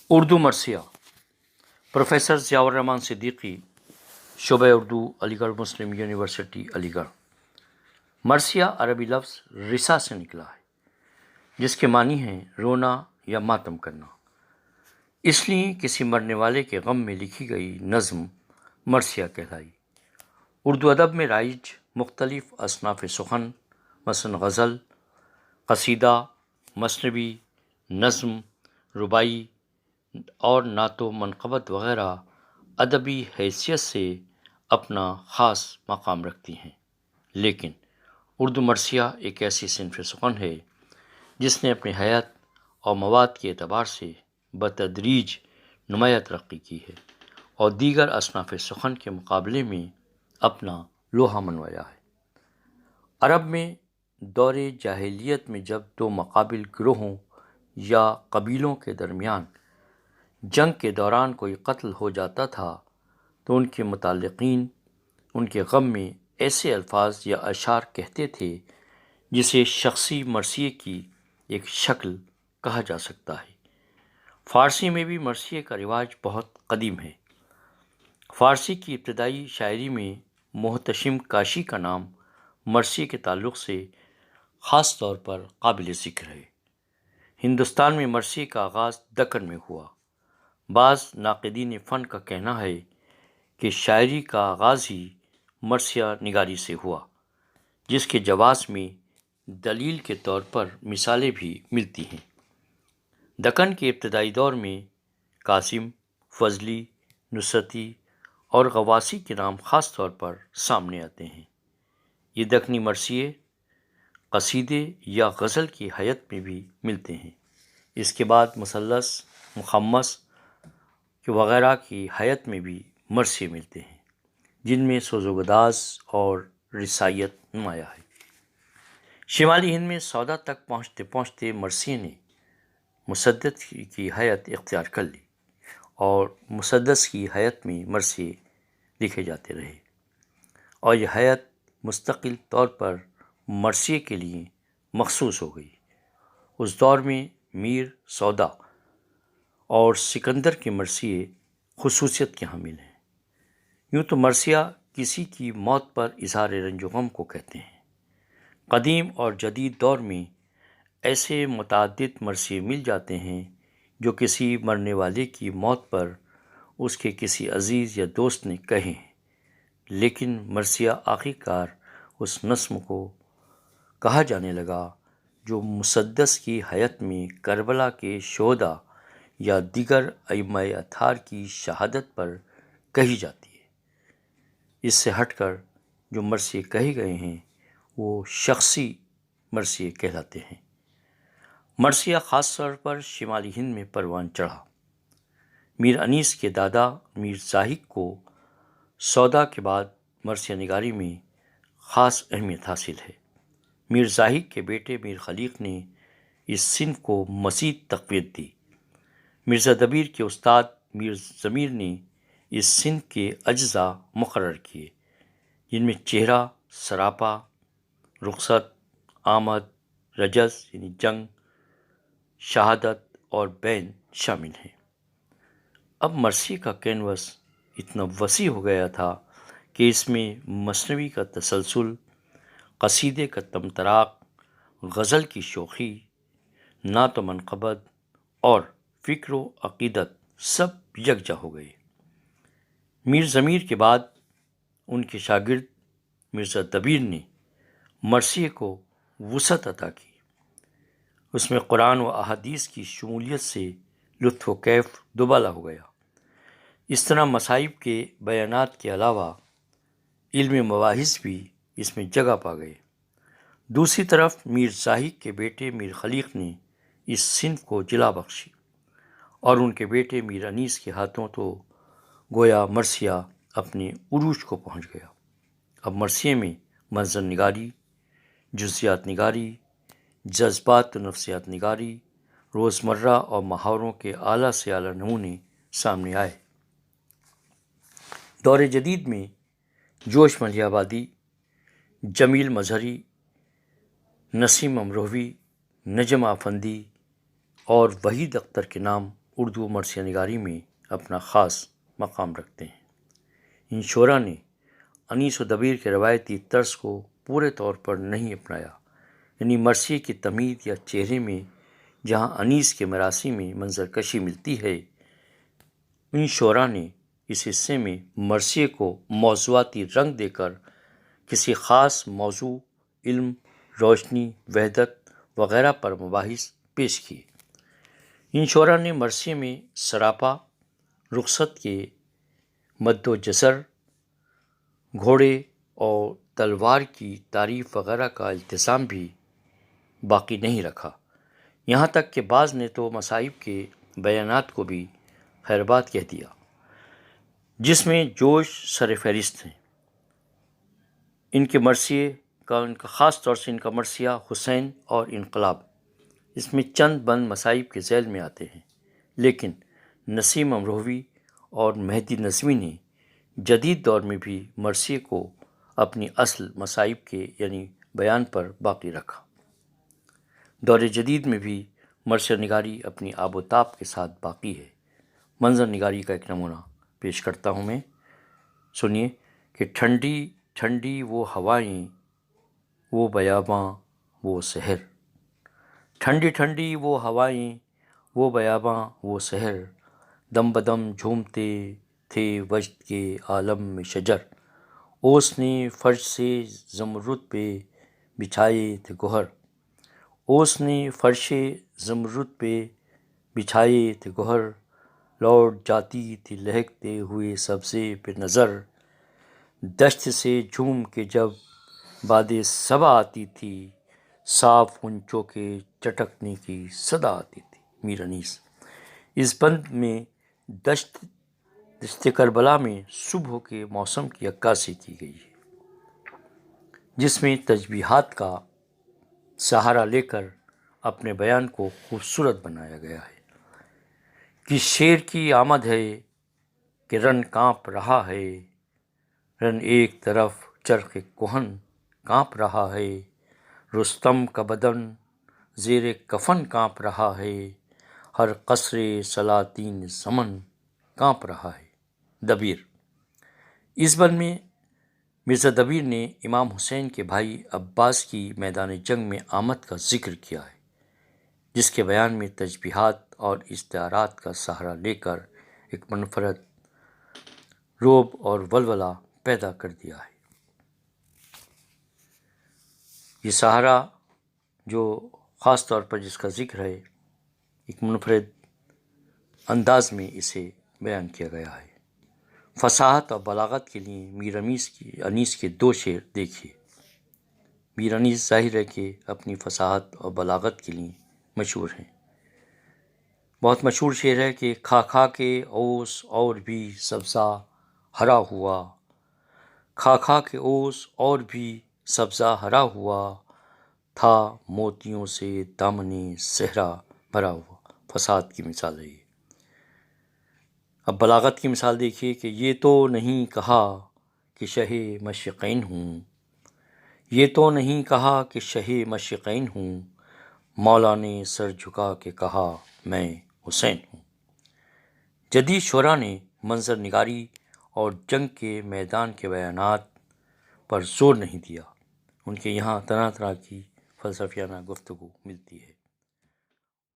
اردو مرثیہ پروفیسر ضیاء الرحمن صدیقی، شعبہ اردو، علی گڑھ مسلم یونیورسٹی علی گڑھ۔ مرثیہ عربی لفظ رثا سے نکلا ہے، جس کے معنی ہیں رونا یا ماتم کرنا۔ اس لیے کسی مرنے والے کے غم میں لکھی گئی نظم مرثیہ کہلائی۔ اردو ادب میں رائج مختلف اصناف سخن، مثلاً غزل، قصیدہ، مثنوی، نظم، رباعی اور نعت و منقبت وغیرہ ادبی حیثیت سے اپنا خاص مقام رکھتی ہیں، لیکن اردو مرثیہ ایک ایسی صنف سخن ہے جس نے اپنی حیت اور مواد کے اعتبار سے بتدریج نمایاں ترقی کی ہے اور دیگر اصناف سخن کے مقابلے میں اپنا لوہا منوایا ہے۔ عرب میں دور جاہلیت میں جب دو مقابل گروہوں یا قبیلوں کے درمیان جنگ کے دوران کوئی قتل ہو جاتا تھا تو ان کے متعلقین ان کے غم میں ایسے الفاظ یا اشعار کہتے تھے جسے شخصی مرثیے کی ایک شکل کہا جا سکتا ہے۔ فارسی میں بھی مرثیے کا رواج بہت قدیم ہے۔ فارسی کی ابتدائی شاعری میں محتشم کاشی کا نام مرثیے کے تعلق سے خاص طور پر قابل ذکر ہے۔ ہندوستان میں مرثیے کا آغاز دکن میں ہوا۔ بعض ناقدین فن کا کہنا ہے کہ شاعری کا آغاز ہی مرثیہ نگاری سے ہوا، جس کے جواز میں دلیل کے طور پر مثالیں بھی ملتی ہیں۔ دکن کے ابتدائی دور میں قاسم، فضلی، نصرتی اور غواصی کے نام خاص طور پر سامنے آتے ہیں۔ یہ دکنی مرثیے قصیدے یا غزل کی حیت میں بھی ملتے ہیں۔ اس کے بعد مثلث، مخمس وغیرہ کی حیت میں بھی مرثیے ملتے ہیں، جن میں سوز و گداز اور رثائیت نمایاں ہے۔ شمالی ہند میں سودا تک پہنچتے پہنچتے مرثیے نے مسدس کی حیت اختیار کر لی اور مسدس کی حیت میں مرثیے لکھے جاتے رہے، اور یہ حیت مستقل طور پر مرثیے کے لیے مخصوص ہو گئی۔ اس دور میں میر، سودا اور سکندر کے مرثیے خصوصیت کے حامل ہیں۔ یوں تو مرثیہ کسی کی موت پر اظہار رنج و غم کو کہتے ہیں۔ قدیم اور جدید دور میں ایسے متعدد مرثیے مل جاتے ہیں جو کسی مرنے والے کی موت پر اس کے کسی عزیز یا دوست نے کہے ہیں، لیکن مرثیہ آخر کار اس نظم کو کہا جانے لگا جو مسدس کی حیت میں کربلا کے شہداء یا دیگر ائمہ اطہار کی شہادت پر کہی جاتی ہے۔ اس سے ہٹ کر جو مرثیے کہے گئے ہیں وہ شخصی مرثیے کہلاتے ہیں۔ مرثیہ خاص طور پر شمالی ہند میں پروان چڑھا۔ میر انیس کے دادا میر زاہد کو سودا کے بعد مرثیہ نگاری میں خاص اہمیت حاصل ہے۔ میر زاہد کے بیٹے میر خلیق نے اس صنف کو مزید تقویت دی۔ مرزا دبیر کے استاد میر ضمیر نے اس صنف کے اجزاء مقرر کیے، جن میں چہرہ، سراپا، رخصت، آمد، رجز یعنی جنگ، شہادت اور بین شامل ہیں۔ اب مرثیے کا کینوس اتنا وسیع ہو گیا تھا کہ اس میں مثنوی کا تسلسل، قصیدے کا طمطراق، غزل کی شوخی، نعت و منقبت اور فکر و عقیدت سب یکجا ہو گئے۔ میر ضمیر کے بعد ان کے شاگرد مرزا دبیر نے مرثیے کو وسعت عطا کی۔ اس میں قرآن و احادیث کی شمولیت سے لطف و کیف دوبالا ہو گیا۔ اس طرح مصائب کے بیانات کے علاوہ علم مباحث بھی اس میں جگہ پا گئے۔ دوسری طرف میر زاہد کے بیٹے میر خلیق نے اس صنف کو جلا بخشی اور ان کے بیٹے میر انیس کے ہاتھوں تو گویا مرثیہ اپنے عروج کو پہنچ گیا۔ اب مرثیے میں منظر نگاری، جزیات نگاری، جذبات و نفسیات نگاری، روزمرہ اور محاوروں کے اعلیٰ سے اعلیٰ نمونے سامنے آئے۔ دور جدید میں جوش ملیح آبادی، جمیل مظہری، نسیم امروہوی، نجم آفندی اور وحید اختر کے نام اردو مرثیہ نگاری میں اپنا خاص مقام رکھتے ہیں۔ ان شعراء نے انیس و دبیر کے روایتی طرز کو پورے طور پر نہیں اپنایا، یعنی مرثیے کی تمہید یا چہرے میں جہاں انیس کے مراثی میں منظر کشی ملتی ہے، ان شعراء نے اس حصے میں مرثیے کو موضوعاتی رنگ دے کر کسی خاص موضوع، علم، روشنی، وحدت وغیرہ پر مباحث پیش کیے۔ ان شعراء نے مرثیے میں سراپا، رخصت کے مد و جزر، گھوڑے اور تلوار کی تعریف وغیرہ کا التزام بھی باقی نہیں رکھا، یہاں تک کہ بعض نے تو مصائب کے بیانات کو بھی خیرباد کہہ دیا، جس میں جوش سر فہرست ہیں۔ ان کے مرثیے کا خاص طور سے ان کا مرثیہ حسین اور انقلاب، اس میں چند بند مصائب کے ذیل میں آتے ہیں، لیکن نسیم امروہوی اور مہدی نظمی نے جدید دور میں بھی مرثیے کو اپنی اصل مصائب کے یعنی بیان پر باقی رکھا۔ دور جدید میں بھی مرثیہ نگاری اپنی آب و تاب کے ساتھ باقی ہے۔ منظر نگاری کا ایک نمونہ پیش کرتا ہوں میں، سنیے کہ ٹھنڈی ٹھنڈی وہ ہوائیں، وہ بیاباں وہ سحر، ٹھنڈی ٹھنڈی وہ ہوائیں، وہ بیاباں وہ سحر، دم بدم جھومتے تھے وجد کے عالم میں شجر، اوس نے فرش سے زمرد پہ بچھائے تھے گہر، اوس نے فرش زمرد پہ بچھائے تھے گہر، لوٹ جاتی تھی لہکتے ہوئے سبزے پہ نظر، دشت سے جھوم کے جب باد صبا آتی تھی، صاف غنچوں کے چٹکنے کی صدا آتی تھی۔ میر انیس۔ اس بند میں دشت کربلا میں صبح کے موسم کی عکاسی کی گئی ہے، جس میں تشبیہات کا سہارا لے کر اپنے بیان کو خوبصورت بنایا گیا ہے کہ شیر کی آمد ہے کہ رن کانپ رہا ہے، رن ایک طرف چرخ کہن کانپ رہا ہے، رستم کا بدن زیر کفن کانپ رہا ہے، ہر قصر سلاطین زمن کانپ رہا ہے۔ دبیر۔ اس بند میں مرزا دبیر نے امام حسین کے بھائی عباس کی میدان جنگ میں آمد کا ذکر کیا ہے، جس کے بیان میں تشبیہات اور استعارات کا سہارا لے کر ایک منفرد رعب اور ولولہ پیدا کر دیا ہے۔ یہ سہارا جو خاص طور پر جس کا ذکر ہے، ایک منفرد انداز میں اسے بیان کیا گیا ہے۔ فصاحت اور بلاغت کے لیے میر انیس کے دو شعر دیکھیے۔ میر انیس ظاہر ہے کہ اپنی فصاحت اور بلاغت کے لیے مشہور ہیں۔ بہت مشہور شعر ہے کہ کھا کھا کے اوس اور بھی سبزہ ہرا ہوا، کھا کھا کے اوس اور بھی سبزہ ہرا ہوا، تھا موتیوں سے دامنِ صحرا بھرا ہوا۔ فصاحت کی مثال ہے یہ۔ اب بلاغت کی مثال دیکھیے کہ یہ تو نہیں کہا کہ شہ مشرقین ہوں، یہ تو نہیں کہا کہ شہ مشرقین ہوں، مولا نے سر جھکا کے کہا میں حسین ہوں۔ جدید شعراء نے منظر نگاری اور جنگ کے میدان کے بیانات پر زور نہیں دیا، ان کے یہاں طرح طرح کی فلسفیانہ گفتگو ملتی ہے۔